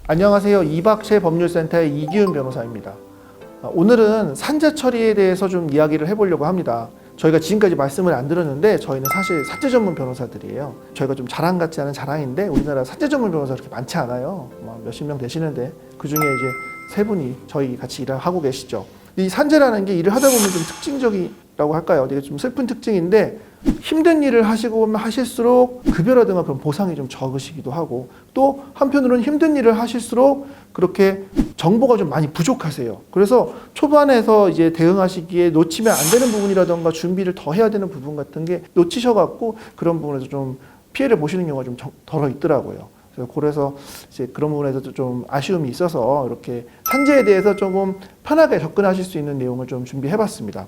안녕하세요. 이박채 법률센터의 이기훈 변호사입니다. 오늘은 산재 처리에 대해서 좀 이야기를 해보려고 합니다. 저희가 지금까지 말씀을 안 드렸는데 저희는 사실 산재 전문 변호사들이에요. 저희가 좀 자랑 같지 않은 자랑인데 우리나라 산재 전문 변호사 그렇게 많지 않아요. 몇십 명 되시는데 그중에 이제 세 분이 저희 같이 일을 하고 계시죠. 이 산재라는 게 일을 하다 보면 좀 특징적이라고 할까요? 되게 좀 슬픈 특징인데 힘든 일을 하시고 보면 하실수록 급여라든가 그런 보상이 좀 적으시기도 하고 또 한편으로는 힘든 일을 하실수록 그렇게 정보가 좀 많이 부족하세요. 그래서 초반에서 이제 대응하시기에 놓치면 안 되는 부분이라든가 준비를 더 해야 되는 부분 같은 게 놓치셔갖고 그런 부분에서 좀 피해를 보시는 경우가 좀 덜어 있더라고요. 그래서 이제 그런 부분에서도 좀 아쉬움이 있어서 이렇게 산재에 대해서 조금 편하게 접근하실 수 있는 내용을 좀 준비해봤습니다.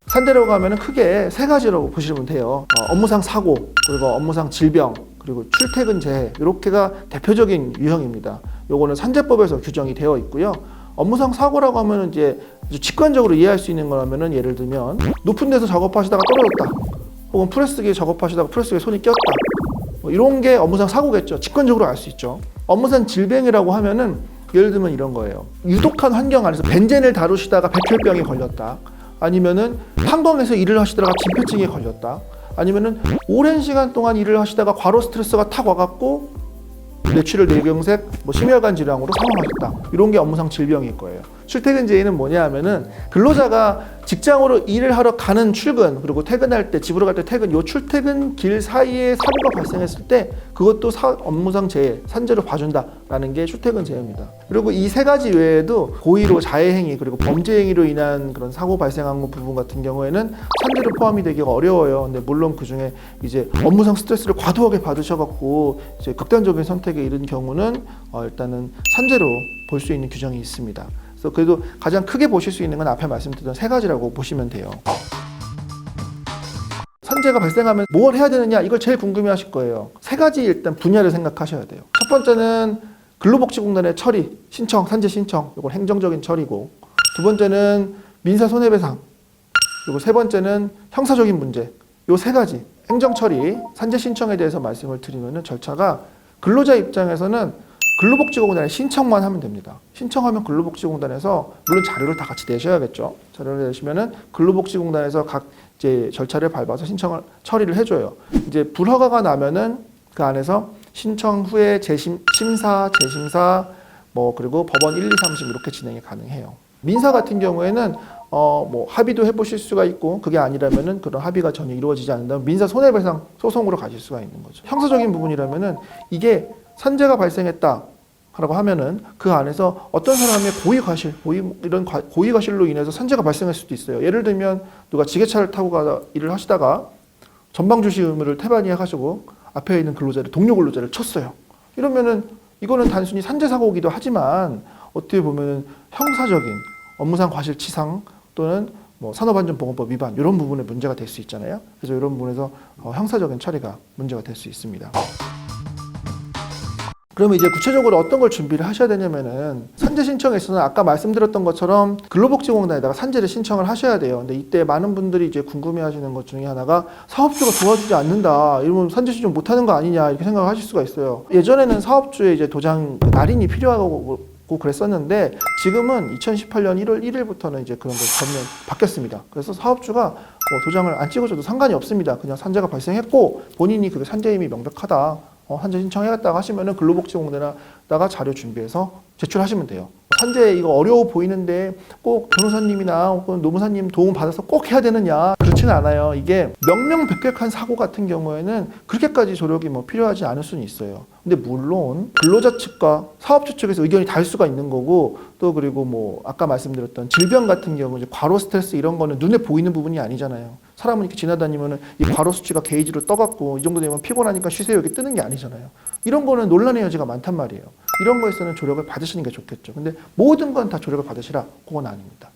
산재라고 하면 크게 세 가지라고 보시면 돼요. 업무상 사고, 그리고 업무상 질병, 그리고 출퇴근 재해 이렇게가 대표적인 유형입니다. 요거는 산재법에서 규정이 되어 있고요. 업무상 사고라고 하면 이제 직관적으로 이해할 수 있는 거라면은 예를 들면 높은 데서 작업하시다가 떨어졌다, 혹은 프레스기에 작업하시다가 프레스기에 손이 꼈다. 이런 게 업무상 사고겠죠. 직관적으로 알 수 있죠. 업무상 질병이라고 하면은 예를 들면 이런 거예요. 유독한 환경 안에서 벤젠을 다루시다가 백혈병에 걸렸다. 아니면은 항공에서 일을 하시다가 진폐증에 걸렸다. 아니면은 오랜 시간 동안 일을 하시다가 과로 스트레스가 탁 와갖고 뇌출혈 뇌경색, 심혈관 질환으로 사망하셨다. 이런 게 업무상 질병일 거예요. 출퇴근 재해는 뭐냐 하면은 근로자가 직장으로 일을 하러 가는 출근, 그리고 퇴근할 때, 집으로 갈 때 퇴근, 요 출퇴근 길 사이에 사고가 발생했을 때 그것도 업무상 재해, 산재로 봐준다라는 게 출퇴근 재해입니다. 그리고 이 세 가지 외에도 고의로 자해행위, 그리고 범죄 행위로 인한 그런 사고 발생한 부분 같은 경우에는 산재로 포함이 되기가 어려워요. 근데 물론 그 중에 이제 업무상 스트레스를 과도하게 받으셔갖고 이제 극단적인 선택에 이른 경우는 일단은 산재로 볼 수 있는 규정이 있습니다. 그래서 그래도 가장 크게 보실 수 있는 건 앞에 말씀드렸던 세 가지라고 보시면 돼요. 산재가 발생하면 뭘 해야 되느냐, 이걸 제일 궁금해 하실 거예요. 세 가지 일단 분야를 생각하셔야 돼요. 첫 번째는 근로복지공단의 처리, 신청, 산재 신청, 이건 행정적인 처리고, 두 번째는 민사 손해배상, 그리고 세 번째는 형사적인 문제. 요 세 가지 행정 처리, 산재 신청에 대해서 말씀을 드리면은 절차가 근로자 입장에서는 근로복지공단에 신청만 하면 됩니다. 신청하면 근로복지공단에서 물론 자료를 다 같이 내셔야겠죠. 자료를 내시면은 근로복지공단에서 각 이제 절차를 밟아서 신청을 처리를 해줘요. 이제 불허가가 나면은 그 안에서 신청 후에 심사, 재심사, 그리고 법원 1, 2, 3심 이렇게 진행이 가능해요. 민사 같은 경우에는 합의도 해보실 수가 있고, 그게 아니라면은 그런 합의가 전혀 이루어지지 않는다면 민사 손해배상 소송으로 가실 수가 있는 거죠. 형사적인 부분이라면은 이게 산재가 발생했다 라고 하면은 그 안에서 어떤 사람의 이런 고의 과실로 인해서 산재가 발생할 수도 있어요. 예를 들면 누가 지게차를 타고 일을 하시다가 전방주시 의무를 태반이해가지고 앞에 있는 동료 근로자를 쳤어요. 이러면은 이거는 단순히 산재 사고이기도 하지만 어떻게 보면은 형사적인 업무상 과실치상 또는 산업안전보건법 위반 이런 부분에 문제가 될 수 있잖아요. 그래서 이런 부분에서 형사적인 처리가 문제가 될 수 있습니다. 그러면 이제 구체적으로 어떤 걸 준비를 하셔야 되냐면은 산재 신청에 있어서는 아까 말씀드렸던 것처럼 근로복지공단에다가 산재를 신청을 하셔야 돼요. 근데 이때 많은 분들이 이제 궁금해하시는 것 중에 하나가 사업주가 도와주지 않는다, 이러면 산재 신청 못하는 거 아니냐 이렇게 생각하실 수가 있어요. 예전에는 사업주의 이제 도장 날인이 필요하고 그랬었는데 지금은 2018년 1월 1일부터는 이제 그런 거 전면 바뀌었습니다. 그래서 사업주가 도장을 안 찍어줘도 상관이 없습니다. 그냥 산재가 발생했고 본인이 그게 산재임이 명백하다, 산재 신청해야겠다고 하시면은 근로복지공단에다가 자료 준비해서 제출하시면 돼요. 산재 이거 어려워 보이는데 꼭 변호사님이나 혹은 노무사님 도움 받아서 꼭 해야 되느냐, 그렇지는 않아요. 이게 명명백백한 사고 같은 경우에는 그렇게까지 조력이 필요하지 않을 수는 있어요. 근데 물론 근로자 측과 사업주 측에서 의견이 다를 수가 있는 거고, 또 그리고 아까 말씀드렸던 질병 같은 경우 이제 과로 스트레스 이런 거는 눈에 보이는 부분이 아니잖아요. 사람은 이렇게 지나다니면은 이 과로 수치가 게이지로 떠갖고 이 정도 되면 피곤하니까 쉬세요 이렇게 뜨는 게 아니잖아요. 이런 거는 논란의 여지가 많단 말이에요. 이런 거에서는 조력을 받으시는 게 좋겠죠. 근데 모든 건 다 조력을 받으시라, 그건 아닙니다.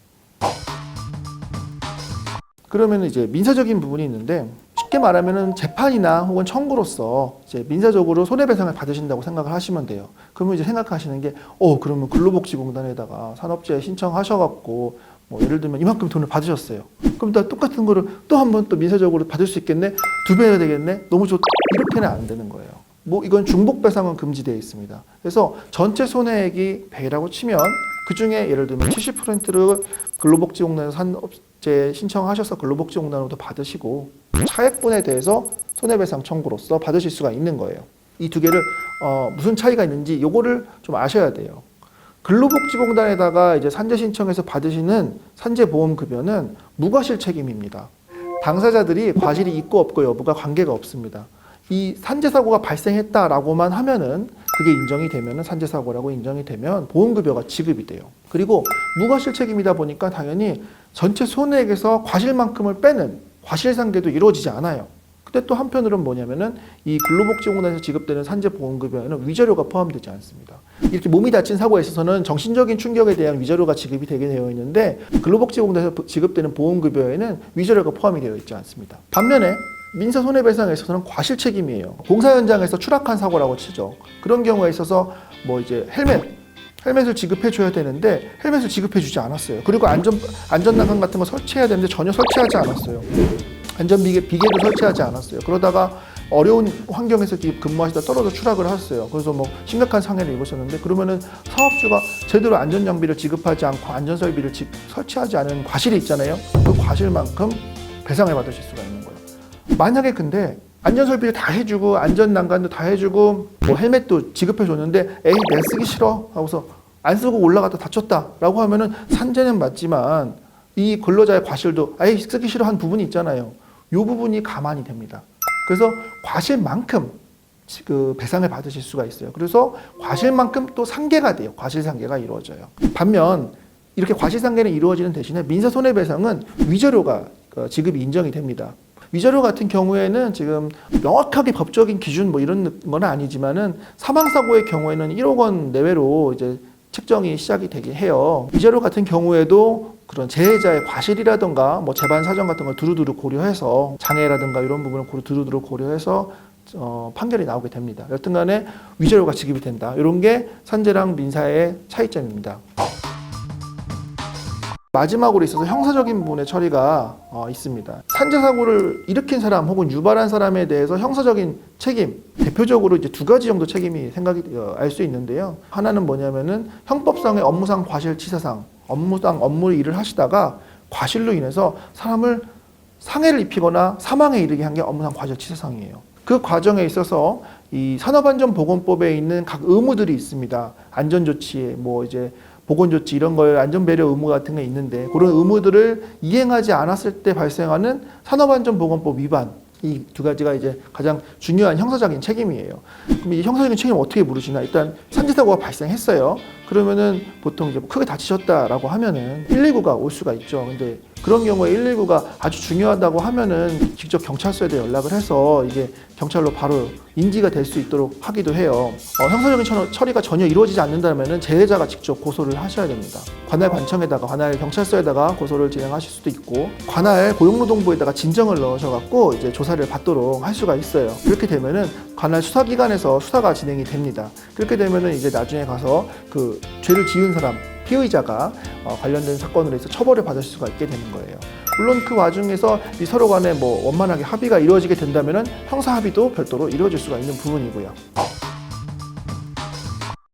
그러면 이제 민사적인 부분이 있는데, 쉽게 말하면은 재판이나 혹은 청구로서 이제 민사적으로 손해배상을 받으신다고 생각을 하시면 돼요. 그러면 이제 생각하시는 게, 그러면 근로복지공단에다가 산업재해 신청하셔갖고 예를 들면 이만큼 돈을 받으셨어요. 그럼 다 똑같은 거를 또 한 번 또 민사적으로 받을 수 있겠네? 2배 해야 되겠네? 너무 좋다. 이렇게는 안 되는 거예요. 이건 중복 배상은 금지되어 있습니다. 그래서 전체 손해액이 100이라고 치면 그 중에 예를 들면 70%를 근로복지공단에서 산업재해 신청하셔서 근로복지공단으로도 받으시고 차액분에 대해서 손해배상 청구로서 받으실 수가 있는 거예요. 이 두 개를 무슨 차이가 있는지 요거를 좀 아셔야 돼요. 근로복지공단에다가 이제 산재 신청해서 받으시는 산재보험급여는 무과실 책임입니다. 당사자들이 과실이 있고 없고 여부가 관계가 없습니다. 이 산재사고가 발생했다라고만 하면은 그게 인정이 되면은 산재사고라고 인정이 되면 보험급여가 지급이 돼요. 그리고 무과실 책임이다 보니까 당연히 전체 손해액에서 과실만큼을 빼는 과실상계도 이루어지지 않아요. 근데 또 한편으로는 뭐냐면은 이 근로복지공단에서 지급되는 산재보험급여에는 위자료가 포함되지 않습니다. 이렇게 몸이 다친 사고에 있어서는 정신적인 충격에 대한 위자료가 지급이 되게 되어 있는데 근로복지공단에서 지급되는 보험급여에는 위자료가 포함이 되어 있지 않습니다. 반면에 민사손해배상에 있어서는 과실책임이에요. 공사 현장에서 추락한 사고라고 치죠. 그런 경우에 있어서 이제 헬멧을 지급해 줘야 되는데 헬멧을 지급해 주지 않았어요. 그리고 안전난간 같은 거 설치해야 되는데 전혀 설치하지 않았어요. 안전비계도 설치하지 않았어요. 그러다가 어려운 환경에서 근무하시다 떨어져 추락을 하셨어요. 그래서 심각한 상해를 입으셨는데 그러면은 사업주가 제대로 안전장비를 지급하지 않고 안전설비를 설치하지 않은 과실이 있잖아요. 그 과실만큼 배상을 받으실 수가 있는 거예요. 만약에 근데 안전설비를 다 해주고 안전난간도 다 해주고 헬멧도 지급해줬는데 에이 내가 쓰기 싫어 하고서 안 쓰고 올라가다 다쳤다 라고 하면은 산재는 맞지만 이 근로자의 과실도 에이 쓰기 싫어 한 부분이 있잖아요. 이 부분이 가만히 됩니다. 그래서 과실만큼 그 배상을 받으실 수가 있어요. 그래서 과실만큼 또 상계가 돼요. 과실상계가 이루어져요. 반면 이렇게 과실상계는 이루어지는 대신에 민사손해배상은 위자료가 지급이 인정이 됩니다. 위자료 같은 경우에는 지금 명확하게 법적인 기준 이런 건 아니지만은 사망사고의 경우에는 1억 원 내외로 이제 책정이 시작이 되긴 해요. 위자료 같은 경우에도 그런 재해자의 과실이라든가 재반 사정 같은 걸 두루두루 고려해서 장애라든가 이런 부분을 두루두루 고려해서 판결이 나오게 됩니다. 여튼간에 위자료가 지급이 된다. 이런 게 산재랑 민사의 차이점입니다. 마지막으로 있어서 형사적인 부분의 처리가 있습니다. 산재사고를 일으킨 사람 혹은 유발한 사람에 대해서 형사적인 책임, 대표적으로 이제 두 가지 정도 책임이 알 수 있는데요. 하나는 뭐냐면은 형법상의 업무상 과실치사상, 업무상 업무 일을 하시다가 과실로 인해서 사람을 상해를 입히거나 사망에 이르게 한 게 업무상 과실치사상이에요. 그 과정에 있어서 이 산업안전보건법에 있는 각 의무들이 있습니다. 안전조치, 이제 보건조치 이런 걸 안전배려 의무 같은 게 있는데 그런 의무들을 이행하지 않았을 때 발생하는 산업안전보건법 위반 이 두 가지가 이제 가장 중요한 형사적인 책임이에요. 그럼 이 형사적인 책임을 어떻게 물으시나? 일단 산재사고가 발생했어요. 그러면은 보통 이제 크게 다치셨다라고 하면은 119가 올 수가 있죠. 근데 그런 경우에 119가 아주 중요하다고 하면은 직접 경찰서에 연락을 해서 이게 경찰로 바로 인지가 될 수 있도록 하기도 해요. 형사적인 처리가 전혀 이루어지지 않는다면은 재해자가 직접 고소를 하셔야 됩니다. 관할 관청에다가 관할 경찰서에다가 고소를 진행하실 수도 있고 관할 고용노동부에다가 진정을 넣으셔갖고 이제 조사를 받도록 할 수가 있어요. 그렇게 되면은 관할 수사기관에서 수사가 진행이 됩니다. 그렇게 되면은 이제 나중에 가서 그 죄를 지은 사람 피의자가 관련된 사건으로 해서 처벌을 받을 수가 있게 되는 거예요. 물론 그 와중에서 이 서로 간에 원만하게 합의가 이루어지게 된다면은 형사 합의도 별도로 이루어질 수가 있는 부분이고요.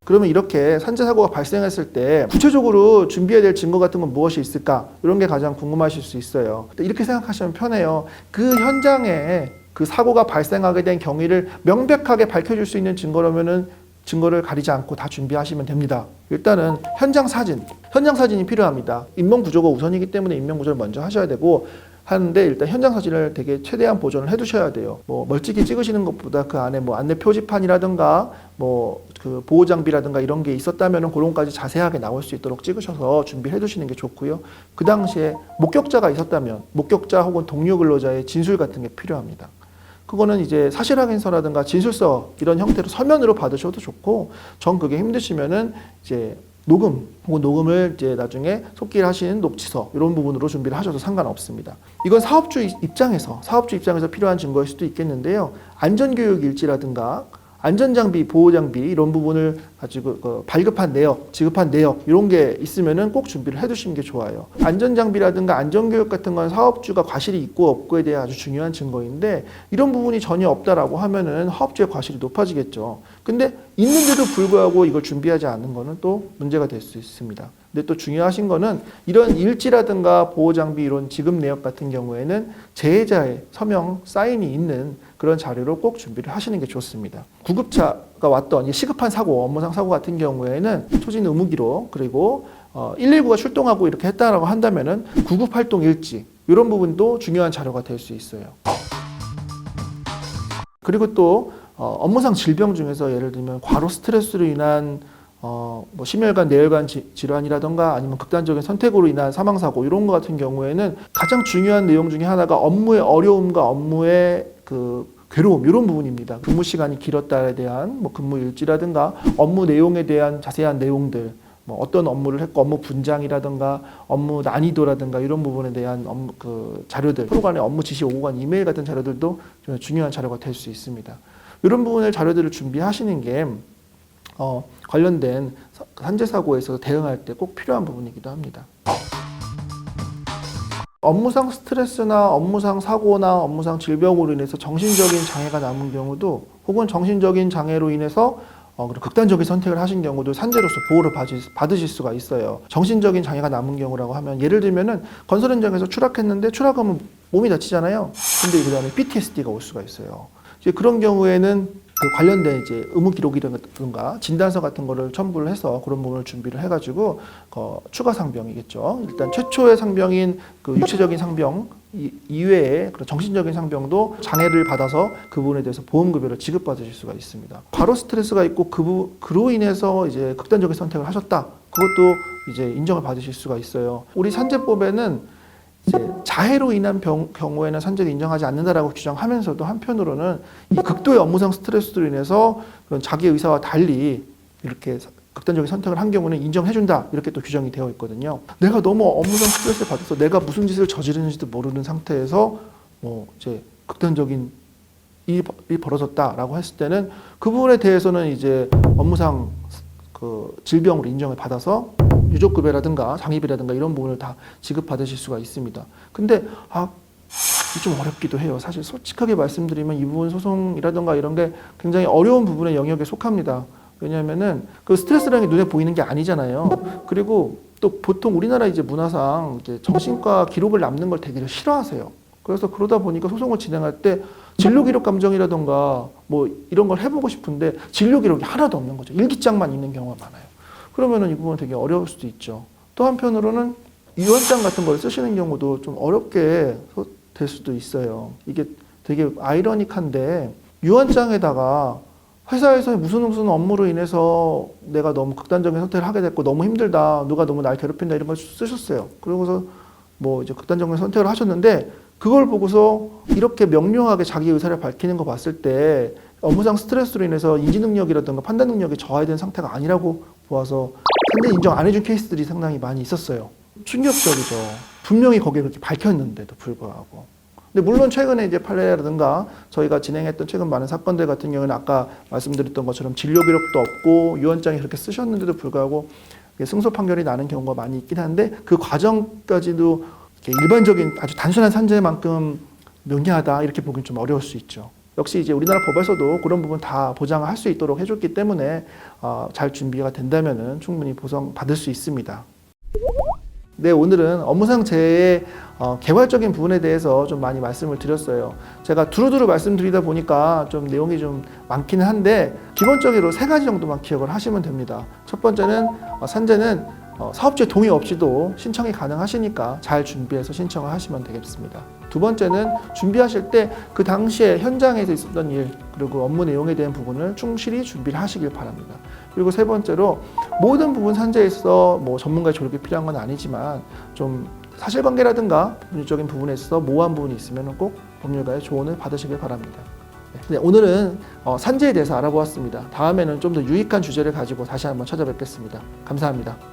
그러면 이렇게 산재사고가 발생했을 때 구체적으로 준비해야 될 증거 같은 건 무엇이 있을까? 이런 게 가장 궁금하실 수 있어요. 이렇게 생각하시면 편해요. 그 현장에 그 사고가 발생하게 된 경위를 명백하게 밝혀줄 수 있는 증거라면은 증거를 가리지 않고 다 준비하시면 됩니다. 일단은 현장 사진이 필요합니다. 인명구조가 우선이기 때문에 인명구조를 먼저 하셔야 되고 하는데 일단 현장 사진을 되게 최대한 보존을 해두셔야 돼요. 멀찍이 찍으시는 것보다 그 안에 안내 표지판이라든가 그 보호 장비라든가 이런 게 있었다면은 그런 것까지 자세하게 나올 수 있도록 찍으셔서 준비해 두시는 게 좋고요. 그 당시에 목격자가 있었다면 목격자 혹은 동료 근로자의 진술 같은 게 필요합니다. 그거는 이제 사실확인서라든가 진술서 이런 형태로 서면으로 받으셔도 좋고 전 그게 힘드시면은 이제 녹음 혹은 녹음을 이제 나중에 속기를 하시는 녹취서 이런 부분으로 준비를 하셔도 상관없습니다. 이건 사업주 입장에서 필요한 증거일 수도 있겠는데요. 안전교육 일지라든가 안전장비, 보호장비 이런 부분을 가지고 발급한 내역, 지급한 내역 이런 게 있으면은 꼭 준비를 해두시는 게 좋아요. 안전장비라든가 안전교육 같은 건 사업주가 과실이 있고 없고에 대해 아주 중요한 증거인데 이런 부분이 전혀 없다라고 하면은 사업주의 과실이 높아지겠죠. 근데 있는데도 불구하고 이걸 준비하지 않는 거는 또 문제가 될 수 있습니다. 근데 또 중요하신 거는 이런 일지라든가 보호장비 이런 지급 내역 같은 경우에는 제해자의 서명, 사인이 있는 그런 자료로 꼭 준비를 하시는 게 좋습니다. 구급차가 왔던 시급한 사고, 업무상 사고 같은 경우에는 초진 의무기록 그리고 119가 출동하고 이렇게 했다라고 한다면은 구급활동 일지 이런 부분도 중요한 자료가 될 수 있어요. 그리고 또 업무상 질병 중에서 예를 들면 과로 스트레스로 인한 뭐 심혈관, 뇌혈관 질환이라던가 아니면 극단적인 선택으로 인한 사망사고 이런 것 같은 경우에는 가장 중요한 내용 중에 하나가 업무의 어려움과 업무의 괴로움 이런 부분입니다. 근무 시간이 길었다에 대한 뭐 근무 일지라든가 업무 내용에 대한 자세한 내용들, 뭐 어떤 업무를 했고 업무 분장이라든가 업무 난이도라든가 이런 부분에 대한 자료들, 서로 간의 업무 지시 오고 간 이메일 같은 자료들도 중요한 자료가 될 수 있습니다. 이런 부분의 자료들을 준비하시는 게 관련된 산재 사고에서 대응할 때 꼭 필요한 부분이기도 합니다. 업무상 스트레스나 업무상 사고나 업무상 질병으로 인해서 정신적인 장애가 남은 경우도 혹은 정신적인 장애로 인해서 극단적인 선택을 하신 경우도 산재로서 보호를 받으실 수가 있어요. 정신적인 장애가 남은 경우라고 하면 예를 들면은 건설 현장에서 추락했는데 추락하면 몸이 다치잖아요. 근데 그 다음에 PTSD가 올 수가 있어요. 이제 그런 경우에는 관련된 의무 기록이라든가 진단서 같은 거를 첨부를 해서 그런 부분을 준비를 해가지고 추가 상병이겠죠. 일단 최초의 상병인 육체적인 상병 이외에 그런 정신적인 상병도 장애를 받아서 그 부분에 대해서 보험급여를 지급받으실 수가 있습니다. 과로 스트레스가 있고 그로 인해서 이제 극단적인 선택을 하셨다. 그것도 이제 인정을 받으실 수가 있어요. 우리 산재법에는 이제 자해로 인한 경우에는 산재를 인정하지 않는다라고 규정하면서도 한편으로는 이 극도의 업무상 스트레스로 인해서 그런 자기 의사와 달리 이렇게 극단적인 선택을 한 경우는 인정해준다 이렇게 또 규정이 되어 있거든요. 내가 너무 업무상 스트레스를 받아서 내가 무슨 짓을 저지르는지도 모르는 상태에서 이제 극단적인 일이 벌어졌다라고 했을 때는 그 부분에 대해서는 이제 업무상 질병으로 인정을 받아서 유족급여라든가 장의비라든가 이런 부분을 다 지급받으실 수가 있습니다. 근데 좀 어렵기도 해요. 사실 솔직하게 말씀드리면 이 부분 소송이라든가 이런 게 굉장히 어려운 부분의 영역에 속합니다. 왜냐하면은 그 스트레스라는 게 눈에 보이는 게 아니잖아요. 그리고 또 보통 우리나라 이제 문화상 이제 정신과 기록을 남는 걸 되게 싫어하세요. 그래서 그러다 보니까 소송을 진행할 때 진료기록 감정이라던가 뭐 이런 걸 해보고 싶은데 진료기록이 하나도 없는 거죠. 일기장만 있는 경우가 많아요. 그러면은 이 부분은 되게 어려울 수도 있죠. 또 한편으로는 유언장 같은 걸 쓰시는 경우도 좀 어렵게 될 수도 있어요. 이게 되게 아이러닉한데 유언장에다가 회사에서 무슨 업무로 인해서 내가 너무 극단적인 선택을 하게 됐고 너무 힘들다, 누가 너무 날 괴롭힌다 이런 걸 쓰셨어요. 그러고서 뭐 이제 극단적인 선택을 하셨는데 그걸 보고서 이렇게 명료하게 자기 의사를 밝히는 거 봤을 때 업무상 스트레스로 인해서 인지 능력이라든가 판단 능력이 저하된 상태가 아니라고 보아서 산재 인정 안 해준 케이스들이 상당히 많이 있었어요. 충격적이죠. 분명히 거기에 그렇게 밝혔는데도 불구하고. 근데 물론 최근에 이제 판례라든가 저희가 진행했던 최근 많은 사건들 같은 경우는 아까 말씀드렸던 것처럼 진료 기록도 없고 유언장이 그렇게 쓰셨는데도 불구하고 승소 판결이 나는 경우가 많이 있긴 한데 그 과정까지도 일반적인 아주 단순한 산재만큼 명료하다 이렇게 보기는 좀 어려울 수 있죠. 역시 이제 우리나라 법에서도 그런 부분 다 보장을 할 수 있도록 해줬기 때문에 잘 준비가 된다면은 충분히 보상받을 수 있습니다. 네, 오늘은 업무상 재해의 개괄적인 부분에 대해서 좀 많이 말씀을 드렸어요. 제가 두루두루 말씀드리다 보니까 좀 내용이 좀 많기는 한데 기본적으로 3가지 정도만 기억을 하시면 됩니다. 첫 번째는 산재는 사업주의 동의 없이도 신청이 가능하시니까 잘 준비해서 신청을 하시면 되겠습니다. 두 번째는 준비하실 때 그 당시에 현장에서 있었던 일 그리고 업무 내용에 대한 부분을 충실히 준비를 하시길 바랍니다. 그리고 세 번째로 모든 부분 산재에 있어 뭐 전문가의 조력이 필요한 건 아니지만 좀 사실관계라든가 법률적인 부분에 있어서 모호한 부분이 있으면 꼭 법률가의 조언을 받으시길 바랍니다. 네, 오늘은 산재에 대해서 알아보았습니다. 다음에는 좀 더 유익한 주제를 가지고 다시 한번 찾아뵙겠습니다. 감사합니다.